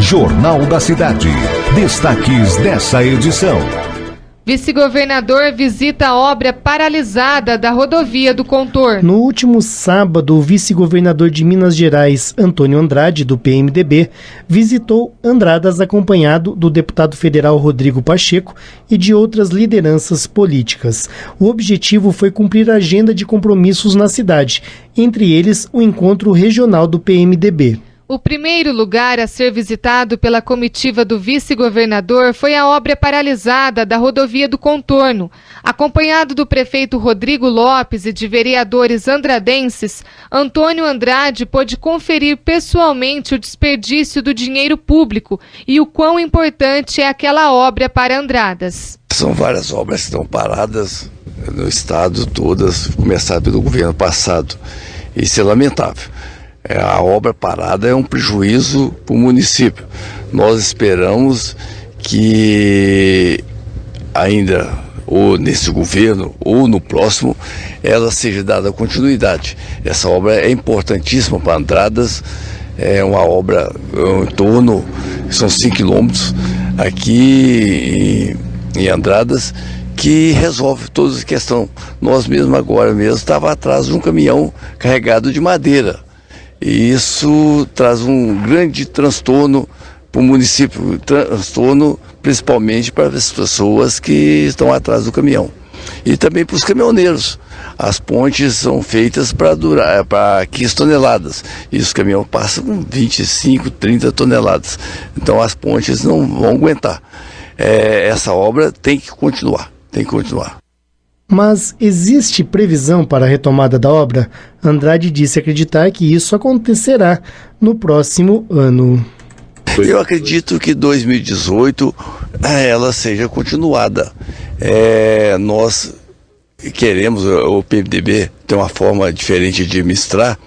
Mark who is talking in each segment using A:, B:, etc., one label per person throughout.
A: Jornal da Cidade. Destaques dessa edição.
B: Vice-governador visita a obra paralisada da rodovia do Contorno.
C: No último sábado, o vice-governador de Minas Gerais, Antônio Andrade, do PMDB, visitou Andradas acompanhado do deputado federal Rodrigo Pacheco e de outras lideranças políticas. O objetivo foi cumprir a agenda de compromissos na cidade, entre eles o encontro regional do PMDB.
B: O primeiro lugar a ser visitado pela comitiva do vice-governador foi a obra paralisada da rodovia do Contorno. Acompanhado do prefeito Rodrigo Lopes e de vereadores andradenses, Antônio Andrade pôde conferir pessoalmente o desperdício do dinheiro público e o quão importante é aquela obra para Andradas.
D: São várias obras que estão paradas no estado, todas, começadas pelo governo passado. Isso é lamentável. A obra parada é um prejuízo para o município. Nós esperamos que ainda, ou nesse governo, ou no próximo, ela seja dada continuidade. Essa obra é importantíssima para Andradas, é uma obra em torno, são 5 quilômetros aqui em Andradas, que resolve toda a questão. Nós mesmo agora estava atrás de um caminhão carregado de madeira. E isso traz um grande transtorno para o município, transtorno principalmente para as pessoas que estão atrás do caminhão. E também para os caminhoneiros. As pontes são feitas para 15 toneladas. E os caminhões passam com 25, 30 toneladas. Então as pontes não vão aguentar. Essa obra tem que continuar,
C: Mas existe previsão para a retomada da obra? Andrade disse acreditar que isso acontecerá no próximo ano.
D: Eu acredito que 2018 ela seja continuada. Nós queremos, o PMDB tem uma forma diferente de administrar,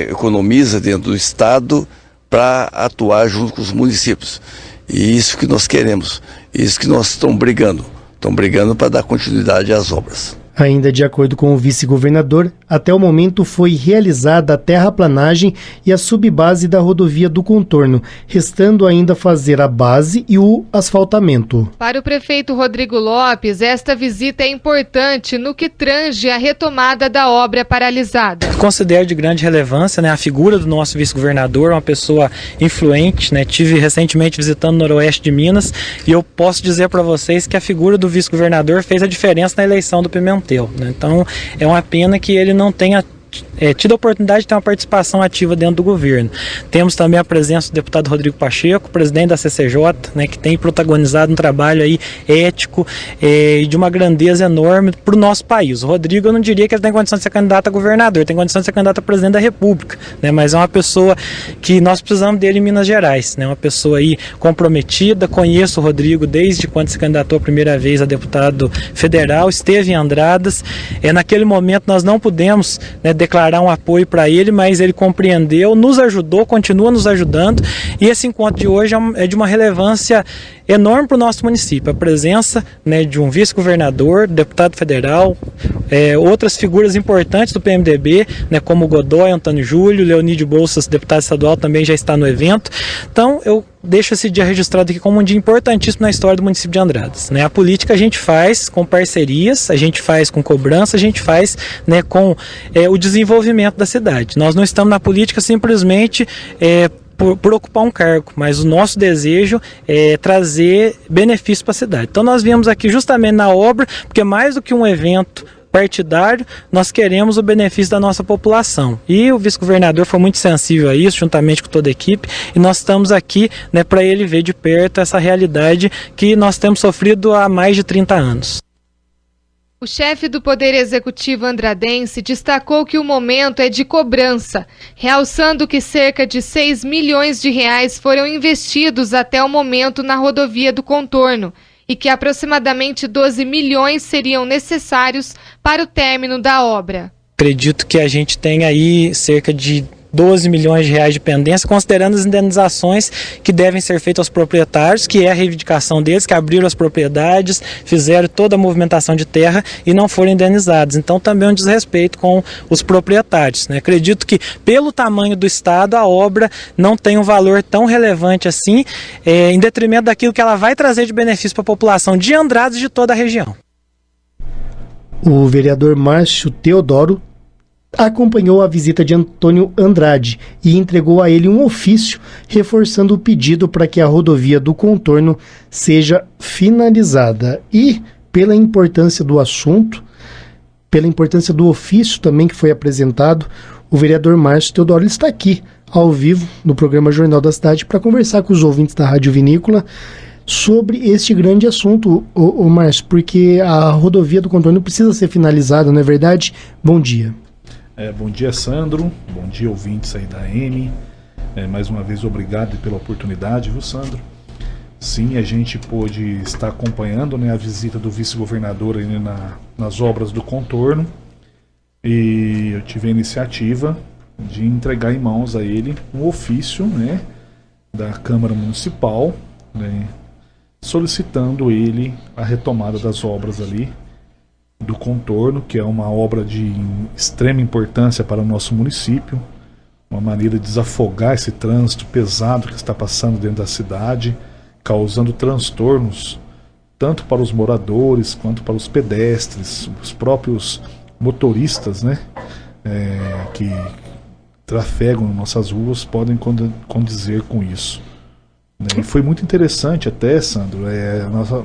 D: economiza dentro do Estado para atuar junto com os municípios. E isso que nós queremos, isso que nós estamos brigando. Estão brigando para dar continuidade às obras.
C: Ainda de acordo com o vice-governador, até o momento foi realizada a terraplanagem e a subbase da rodovia do Contorno, restando ainda fazer a base e o asfaltamento.
B: Para o prefeito Rodrigo Lopes, esta visita é importante no que tange a retomada da obra paralisada.
E: Considero de grande relevância, a figura do nosso vice-governador, uma pessoa influente, Tive recentemente visitando o noroeste de Minas e eu posso dizer para vocês que a figura do vice-governador fez a diferença na eleição do Pimentel. Então é uma pena que ele não tenha tido a oportunidade de ter uma participação ativa dentro do governo. Temos também a presença do deputado Rodrigo Pacheco, presidente da CCJ, que tem protagonizado um trabalho aí ético e de uma grandeza enorme para o nosso país. O Rodrigo, eu não diria que ele tem condição de ser candidato a governador, ele tem condição de ser candidato a presidente da República, mas é uma pessoa que nós precisamos dele em Minas Gerais, uma pessoa aí comprometida. Conheço o Rodrigo desde quando se candidatou a primeira vez a deputado federal, esteve em Andradas. Naquele momento nós não pudemos declarar um apoio para ele, mas ele compreendeu, nos ajudou, continua nos ajudando, e esse encontro de hoje é de uma relevância enorme para o nosso município. A presença de um vice-governador, deputado federal, outras figuras importantes do PMDB, como Godoy, Antônio Júlio, Leonídio Bolsas, deputado estadual, também já está no evento. Então eu deixo esse dia registrado aqui como um dia importantíssimo na história do município de Andradas. A política a gente faz com parcerias, a gente faz com cobrança, a gente faz com o desenvolvimento da cidade. Nós não estamos na política simplesmente por ocupar um cargo, mas o nosso desejo é trazer benefício para a cidade. Então nós viemos aqui justamente na obra, porque mais do que um evento partidário, nós queremos o benefício da nossa população. E o vice-governador foi muito sensível a isso, juntamente com toda a equipe, e nós estamos aqui para ele ver de perto essa realidade que nós temos sofrido há mais de 30 anos.
B: O chefe do Poder Executivo andradense destacou que o momento é de cobrança, realçando que cerca de 6 milhões de reais foram investidos até o momento na rodovia do Contorno e que aproximadamente 12 milhões seriam necessários para o término da obra.
E: Acredito que a gente tem aí cerca de 12 milhões de reais de pendência, considerando as indenizações que devem ser feitas aos proprietários, que é a reivindicação deles, que abriram as propriedades, fizeram toda a movimentação de terra e não foram indenizados. Então também é um desrespeito com os proprietários, né? Acredito que pelo tamanho do estado a obra não tem um valor tão relevante assim, em detrimento daquilo que ela vai trazer de benefício para a população de Andradas e de toda a região.
C: O vereador Márcio Teodoro acompanhou a visita de Antônio Andrade e entregou a ele um ofício reforçando o pedido para que a rodovia do contorno seja finalizada. E pela importância do assunto, pela importância do ofício também que foi apresentado, o vereador Márcio Teodoro está aqui ao vivo no programa Jornal da Cidade para conversar com os ouvintes da Rádio Vinícola sobre este grande assunto, o Márcio, porque a rodovia do contorno precisa ser finalizada, não é verdade? Bom dia.
F: Bom dia, Sandro. Bom dia, ouvintes aí da AM. Mais uma vez, obrigado pela oportunidade, viu, Sandro? Sim, a gente pôde estar acompanhando, né, a visita do vice-governador aí nas obras do contorno, e eu tive a iniciativa de entregar em mãos a ele um ofício, né, da Câmara Municipal, né, solicitando ele a retomada das obras ali do contorno, que é uma obra de extrema importância para o nosso município, uma maneira de desafogar esse trânsito pesado que está passando dentro da cidade, causando transtornos tanto para os moradores quanto para os pedestres, os próprios motoristas, né, que trafegam em nossas ruas podem condizer com isso. E foi muito interessante até, Sandro,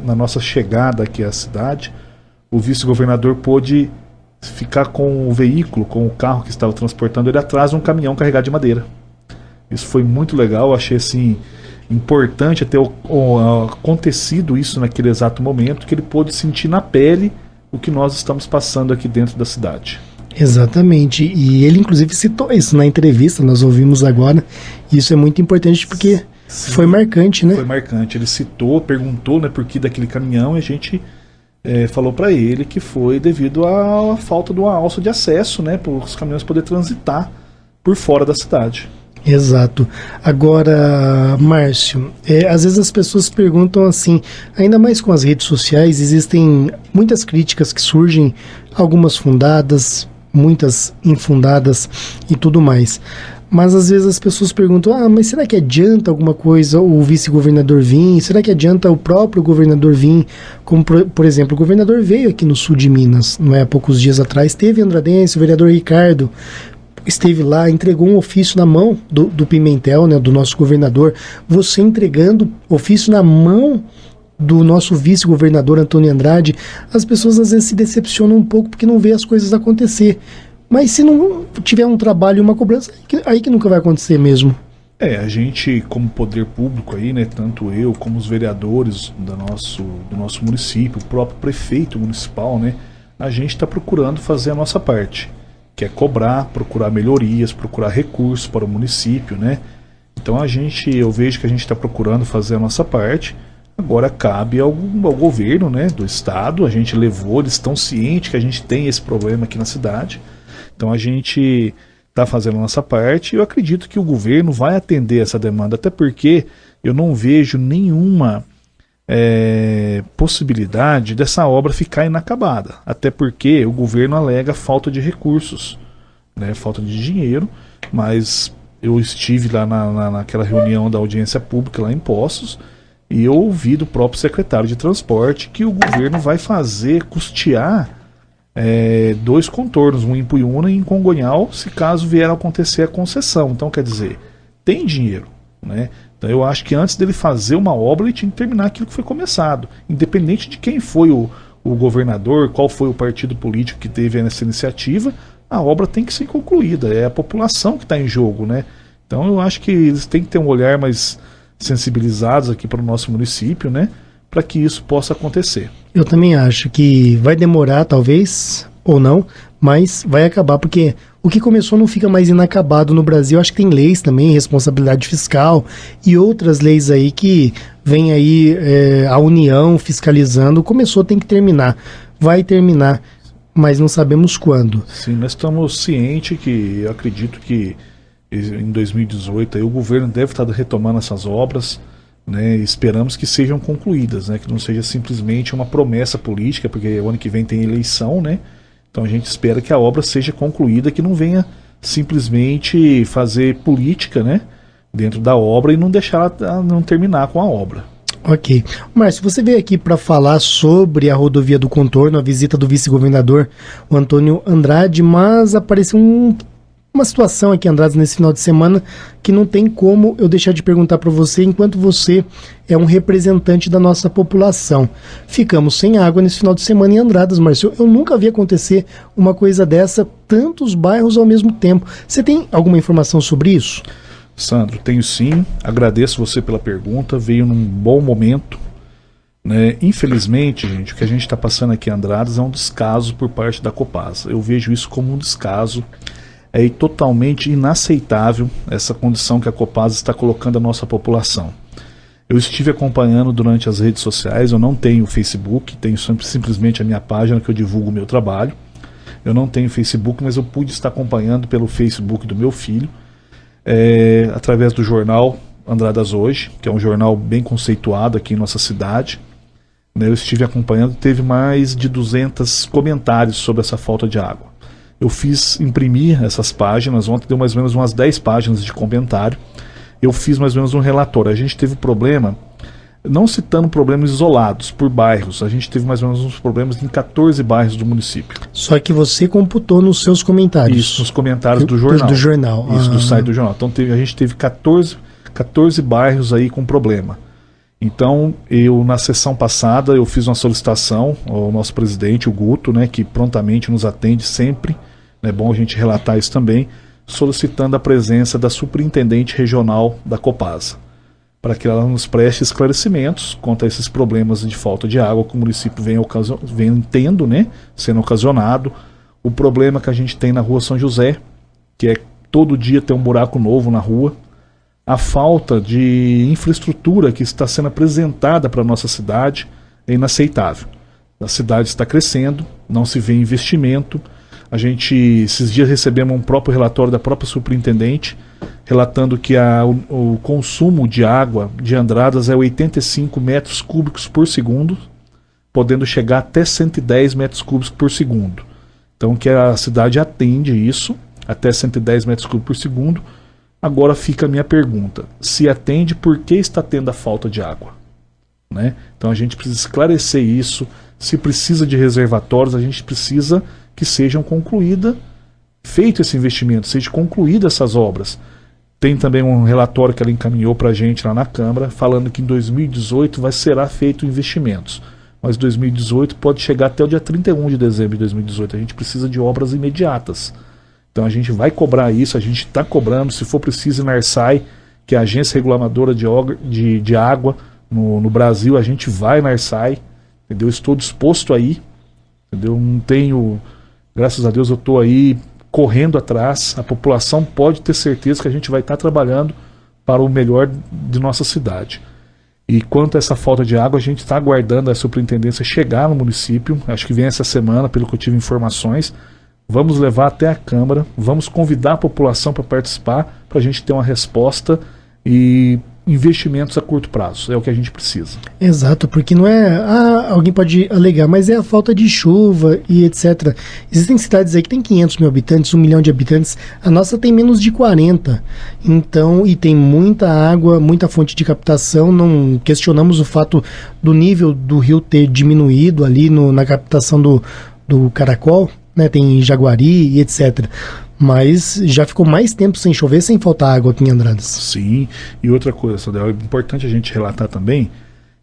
F: na nossa chegada aqui à cidade, o vice-governador pôde ficar com o veículo, com o carro que estava transportando ele atrás de um caminhão carregado de madeira. Isso foi muito legal, achei assim importante ter acontecido isso naquele exato momento, que ele pôde sentir na pele o que nós estamos passando aqui dentro da cidade. Exatamente, e ele inclusive citou isso na entrevista, nós ouvimos agora, e isso é muito importante porque sim, foi marcante, né? Foi marcante, ele citou, perguntou, né, por que daquele caminhão, e a gente falou para ele que foi devido à falta de uma alça de acesso, né, para os caminhões poderem transitar por fora da cidade. Exato. Agora, Márcio, às vezes as pessoas perguntam assim, ainda mais com as redes sociais, existem muitas críticas que surgem, algumas fundadas, muitas infundadas e tudo mais. Mas às vezes as pessoas perguntam, mas será que adianta alguma coisa o vice-governador vir? Será que adianta o próprio governador vir? Como, por exemplo, o governador veio aqui no sul de Minas, não é, há poucos dias atrás, teve Andradense, o vereador Ricardo esteve lá, entregou um ofício na mão do Pimentel, né, do nosso governador. Você entregando ofício na mão do nosso vice-governador Antônio Andrade, as pessoas às vezes se decepcionam um pouco porque não vê as coisas acontecer. Mas se não tiver um trabalho e uma cobrança, aí que nunca vai acontecer mesmo. A gente, como poder público aí, né, tanto eu como os vereadores do nosso município, o próprio prefeito municipal, né, a gente está procurando fazer a nossa parte, que é cobrar, procurar melhorias, procurar recursos para o município, né. Então eu vejo que a gente está procurando fazer a nossa parte. Agora cabe ao governo, né, do estado, a gente levou, eles estão cientes que a gente tem esse problema aqui na cidade. Então a gente está fazendo a nossa parte e eu acredito que o governo vai atender essa demanda, até porque eu não vejo nenhuma possibilidade dessa obra ficar inacabada, até porque o governo alega falta de recursos, né, falta de dinheiro, mas eu estive lá naquela reunião da audiência pública lá em Poços e eu ouvi do próprio secretário de transporte que o governo vai custear 2 contornos, um em Puiúna e em Congonhal, se caso vier a acontecer a concessão. Então, quer dizer, tem dinheiro, né? Então eu acho que antes dele fazer uma obra, ele tinha que terminar aquilo que foi começado, independente de quem foi o governador, qual foi o partido político que teve essa iniciativa, a obra tem que ser concluída, é a população que está em jogo, né? Então eu acho que eles têm que ter um olhar mais sensibilizados aqui para o nosso município, né, para que isso possa acontecer. Eu também acho que vai demorar, talvez, ou não, mas vai acabar, porque o que começou não fica mais inacabado no Brasil. Acho que tem leis também, responsabilidade fiscal e outras leis aí que vem aí a União fiscalizando. Começou, tem que terminar. Vai terminar, mas não sabemos quando. Sim, nós estamos cientes que eu acredito que em 2018. Aí o governo deve estar retomando essas obras, né? Esperamos que sejam concluídas, né? Que não seja simplesmente uma promessa política, porque o ano que vem tem eleição, né? Então a gente espera que a obra seja concluída, que não venha simplesmente fazer política, né, dentro da obra e não deixar ela não terminar com a obra.
C: Ok. Márcio, você veio aqui para falar sobre a rodovia do contorno, a visita do vice-governador, o Antônio Andrade, mas apareceu uma situação aqui em Andradas nesse final de semana que não tem como eu deixar de perguntar para você, enquanto você é um representante da nossa população. Ficamos sem água nesse final de semana em Andradas, Márcio. Eu nunca vi acontecer uma coisa dessa, tantos bairros ao mesmo tempo. Você tem alguma informação sobre isso?
F: Sandro, tenho sim. Agradeço você pela pergunta. Veio num bom momento, né? Infelizmente, gente, o que a gente está passando aqui em Andradas é um descaso por parte da Copasa. Eu vejo isso como um descaso. É totalmente inaceitável essa condição que a Copasa está colocando a nossa população. Eu estive acompanhando durante as redes sociais. Eu não tenho Facebook, tenho simplesmente a minha página que eu divulgo o meu trabalho. Eu não tenho Facebook, mas eu pude estar acompanhando pelo Facebook do meu filho, através do jornal Andradas Hoje, que é um jornal bem conceituado aqui em nossa cidade. Eu estive acompanhando, teve mais de 200 comentários sobre essa falta de água. Eu imprimir essas páginas, ontem deu mais ou menos umas 10 páginas de comentário. Eu fiz mais ou menos um relatório. A gente teve problema, não citando problemas isolados por bairros, a gente teve mais ou menos uns problemas em 14 bairros do município.
C: Só que você computou nos seus comentários.
F: Isso, nos comentários do jornal.
C: Do jornal.
F: Isso, do site do jornal. Então a gente teve 14 bairros aí com problema. Então, na sessão passada, eu fiz uma solicitação ao nosso presidente, o Guto, né, que prontamente nos atende sempre. É bom a gente relatar isso também, solicitando a presença da superintendente regional da Copasa, para que ela nos preste esclarecimentos quanto a esses problemas de falta de água que o município vem tendo, né, sendo ocasionado. O problema que a gente tem na rua São José, que é todo dia ter um buraco novo na rua. A falta de infraestrutura que está sendo apresentada para a nossa cidade é inaceitável. A cidade está crescendo, não se vê investimento. Esses dias recebemos um próprio relatório da própria superintendente, relatando que o consumo de água de Andradas é 85 metros cúbicos por segundo, podendo chegar até 110 metros cúbicos por segundo. Então que a cidade atende isso, até 110 metros cúbicos por segundo. Agora fica a minha pergunta: se atende, por que está tendo a falta de água? Né? Então a gente precisa esclarecer isso. Se precisa de reservatórios, a gente precisa que sejam concluídas, feito esse investimento, sejam concluídas essas obras. Tem também um relatório que ela encaminhou para a gente lá na Câmara, falando que em 2018 será feito investimentos. Mas 2018 pode chegar até o dia 31 de dezembro de 2018. A gente precisa de obras imediatas. Então a gente vai cobrar isso, a gente está cobrando, se for preciso, na ARSAI, que é a agência reguladora de água no Brasil, a gente vai na ARSAI, entendeu? Estou disposto aí, entendeu? Não tenho, graças a Deus eu estou aí correndo atrás. A população pode ter certeza que a gente vai estar trabalhando para o melhor de nossa cidade. E quanto a essa falta de água, a gente está aguardando a superintendência chegar no município, acho que vem essa semana, pelo que eu tive informações. Vamos levar até a Câmara, vamos convidar a população para participar, para a gente ter uma resposta e investimentos a curto prazo. É o que a gente precisa.
C: Exato, porque não é... alguém pode alegar, mas é a falta de chuva e etc. Existem cidades aí que tem 500 mil habitantes, 1 milhão de habitantes. A nossa tem menos de 40. Então, e tem muita água, muita fonte de captação. Não questionamos o fato do nível do rio ter diminuído ali na captação do Caracol, né, tem Jaguari e etc. Mas já ficou mais tempo sem chover, sem faltar água aqui em Andradas.
F: Sim, e outra coisa, Sadel, é importante a gente relatar também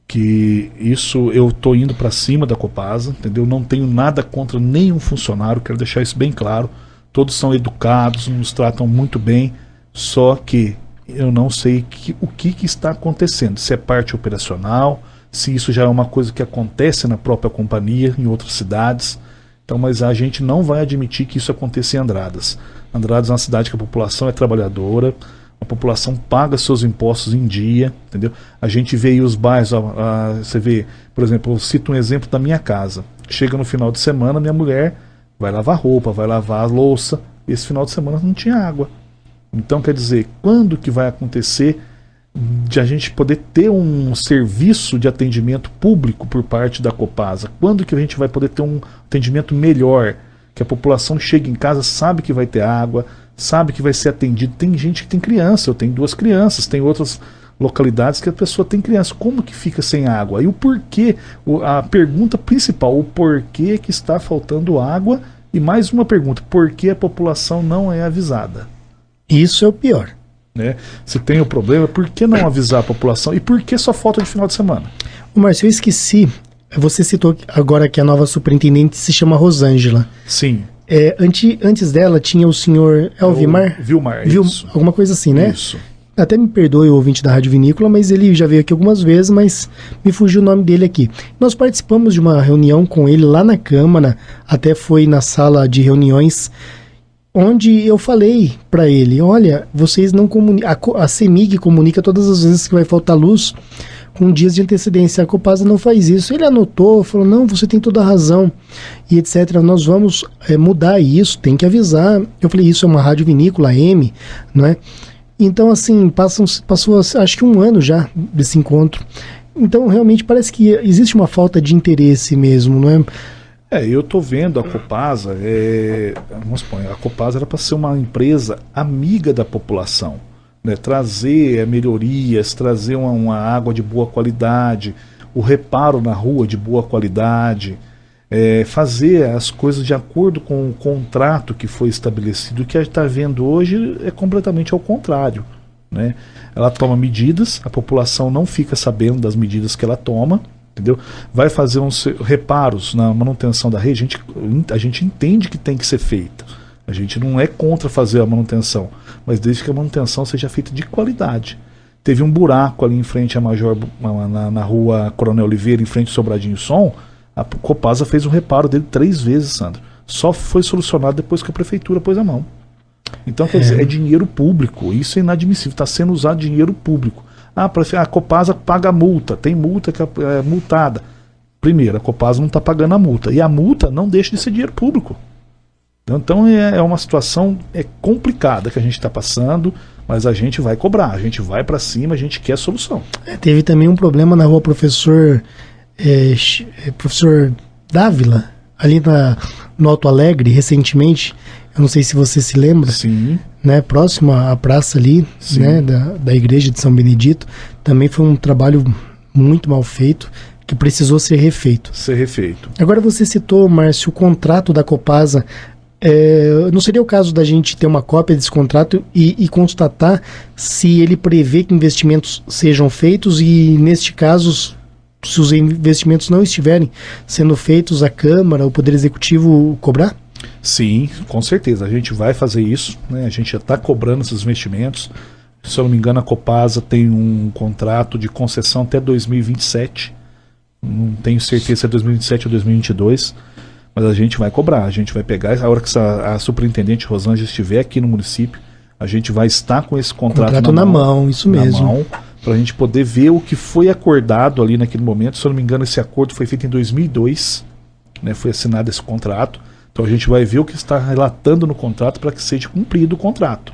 F: que isso eu estou indo para cima da Copasa, entendeu? Não tenho nada contra nenhum funcionário, quero deixar isso bem claro. Todos são educados, nos tratam muito bem, só que eu não sei o que está acontecendo, se é parte operacional, se isso já é uma coisa que acontece na própria companhia, em outras cidades. Então, mas a gente não vai admitir que isso aconteça em Andradas. Andradas é uma cidade que a população é trabalhadora, a população paga seus impostos em dia, entendeu? A gente vê aí os bairros, você vê, por exemplo, eu cito um exemplo da minha casa. Chega no final de semana, minha mulher vai lavar roupa, vai lavar a louça. Esse final de semana não tinha água. Então, quer dizer, quando que vai acontecer de a gente poder ter um serviço de atendimento público por parte da Copasa? Quando que a gente vai poder ter um atendimento melhor? Que a população chega em casa, sabe que vai ter água, sabe que vai ser atendido. Tem gente que tem criança, eu tenho 2 crianças, tem outras localidades que a pessoa tem criança. Como que fica sem água? E o porquê? A pergunta principal, o porquê que está faltando água? E mais uma pergunta, por que a população não é avisada?
C: Isso é o pior.
F: Né? Se tem o problema, por que não avisar a população? E por que só falta de final de semana?
C: Ô Márcio, eu esqueci, você citou agora que a nova superintendente se chama Rosângela.
F: Sim.
C: Antes dela tinha o senhor Elvimar?
F: Vilmar, isso.
C: Alguma coisa assim, né?
F: Isso.
C: Até me perdoe o ouvinte da Rádio Vinícola, mas ele já veio aqui algumas vezes, mas me fugiu o nome dele aqui. Nós participamos de uma reunião com ele lá na Câmara, até foi na sala de reuniões, onde eu falei para ele, olha, vocês não comunicam, a CEMIG comunica todas as vezes que vai faltar luz com dias de antecedência, a Copasa não faz isso. Ele anotou, falou, não, você tem toda a razão, e etc. Nós vamos mudar isso, tem que avisar. Eu falei, isso é uma Rádio Vinícola AM, não é? Então, assim, passou acho que 1 ano já desse encontro. Então, realmente, parece que existe uma falta de interesse mesmo, não é?
F: Eu tô vendo a Copasa, vamos supor, a Copasa era para ser uma empresa amiga da população, né? Trazer melhorias, trazer uma água de boa qualidade, o reparo na rua de boa qualidade, fazer as coisas de acordo com o contrato que foi estabelecido. O que a gente está vendo hoje é completamente ao contrário, né? Ela toma medidas, a população não fica sabendo das medidas que ela toma, entendeu? Vai fazer uns reparos na manutenção da rede, a gente entende que tem que ser feita. A gente não é contra fazer a manutenção, mas desde que a manutenção seja feita de qualidade. Teve um buraco ali em frente à Major, na rua Coronel Oliveira, em frente ao Sobradinho Som. A Copasa fez um reparo dele 3 vezes, Sandro. Só foi solucionado depois que a prefeitura pôs a mão. Então, quer dizer, é dinheiro público. Isso é inadmissível. Está sendo usado dinheiro público. A Copasa paga a multa. Tem multa que é multada. Primeiro, a Copasa não está pagando a multa. E a multa não deixa de ser dinheiro público. Então é uma situação complicada que a gente está passando, mas a gente vai cobrar. A gente vai para cima, a gente quer solução.
C: Teve também um problema na rua Professor Dávila, ali no Alto Alegre, recentemente. Eu não sei se você se lembra.
F: Sim.
C: Né, próximo à praça ali, né, da igreja de São Benedito. Também foi um trabalho muito mal feito, que precisou ser refeito. Agora você citou, Márcio, o contrato da Copasa. Não seria o caso da gente ter uma cópia desse contrato e constatar se ele prevê que investimentos sejam feitos e, neste caso, se os investimentos não estiverem sendo feitos, a Câmara, o Poder Executivo cobrar?
F: Sim, com certeza. A gente vai fazer isso, né? A gente já está cobrando esses investimentos. Se eu não me engano, a Copasa tem um contrato de concessão até 2027. Não tenho certeza se é 2027 ou 2022. Mas a gente vai cobrar, a gente vai pegar, a hora que a superintendente Rosângela estiver aqui no município, a gente vai estar com esse contrato
C: na mão, isso mesmo.
F: Para a gente poder ver o que foi acordado ali naquele momento. Se eu não me engano, esse acordo foi feito em 2002, né, foi assinado esse contrato. Então a gente vai ver o que está relatando no contrato para que seja cumprido o contrato.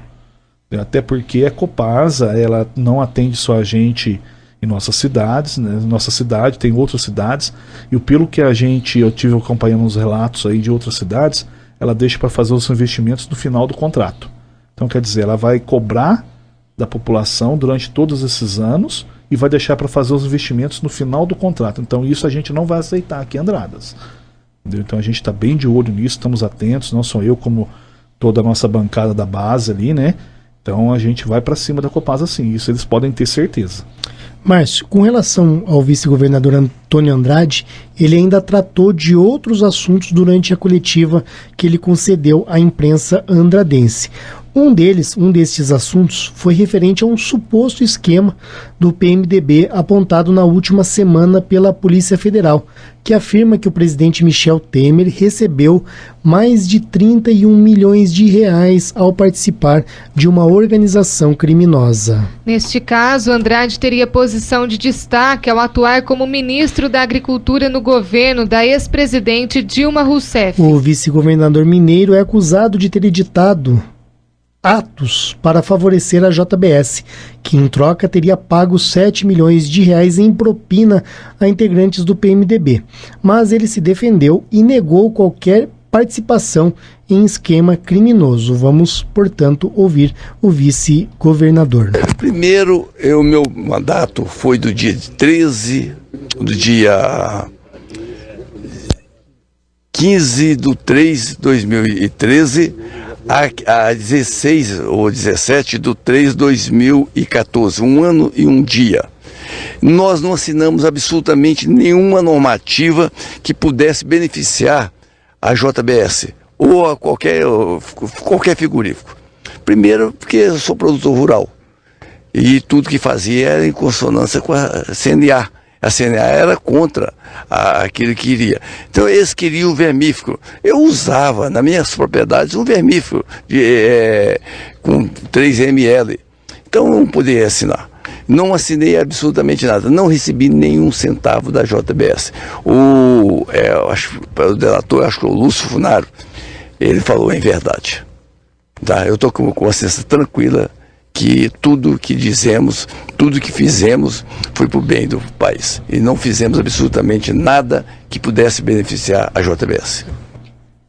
F: Até porque a Copasa, ela não atende só a gente em nossas cidades, né? Nossa cidade, tem outras cidades, e pelo que eu tive acompanhando uns relatos aí de outras cidades, ela deixa para fazer os investimentos no final do contrato. Então, quer dizer, ela vai cobrar da população durante todos esses anos e vai deixar para fazer os investimentos no final do contrato. Então, isso a gente não vai aceitar aqui em Andradas. Entendeu? Então, a gente está bem de olho nisso, estamos atentos, não só eu, como toda a nossa bancada da base ali, né? Então, a gente vai para cima da Copasa, sim, isso eles podem ter certeza.
C: Márcio, com relação ao vice-governador Antônio Andrade, ele ainda tratou de outros assuntos durante a coletiva que ele concedeu à imprensa andradense. Um destes assuntos foi referente a um suposto esquema do PMDB apontado na última semana pela Polícia Federal, que afirma que o presidente Michel Temer recebeu mais de 31 milhões de reais ao participar de uma organização criminosa.
B: Neste caso, Andrade teria posição de destaque ao atuar como ministro da Agricultura no governo da ex-presidente Dilma Rousseff.
C: O vice-governador mineiro é acusado de ter editado atos para favorecer a JBS, que em troca teria pago 7 milhões de reais em propina a integrantes do PMDB. Mas ele se defendeu e negou qualquer participação em esquema criminoso. Vamos, portanto, ouvir o vice-governador.
D: Primeiro, o meu mandato foi do dia 15 de 3 de 2013 a 16 ou 17 de 3 de 2014, 1 ano e 1 dia. Nós não assinamos absolutamente nenhuma normativa que pudesse beneficiar a JBS ou a qualquer frigorífico. Primeiro, porque eu sou produtor rural e tudo que fazia era em consonância com a CNA. A CNA era contra aquilo que queria. Então eles queriam vermífugo. Eu usava nas minhas propriedades um vermífugo com 3 ml. Então eu não poderia assinar. Não assinei absolutamente nada. Não recebi nenhum centavo da JBS. O delator, acho que o Lúcio Funaro, ele falou em verdade. Tá? Eu estou com a consciência tranquila que tudo que dizemos, tudo que fizemos foi para o bem do país. E não fizemos absolutamente nada que pudesse beneficiar a JBS.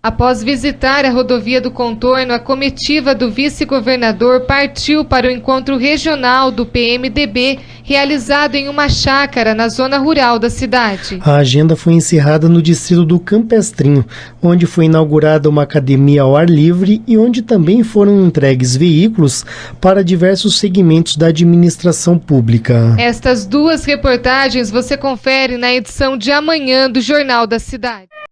B: Após visitar a rodovia do Contorno, a comitiva do vice-governador partiu para o encontro regional do PMDB, realizado em uma chácara na zona rural da cidade.
C: A agenda foi encerrada no distrito do Campestrinho, onde foi inaugurada uma academia ao ar livre e onde também foram entregues veículos para diversos segmentos da administração pública.
B: Estas duas reportagens você confere na edição de amanhã do Jornal da Cidade.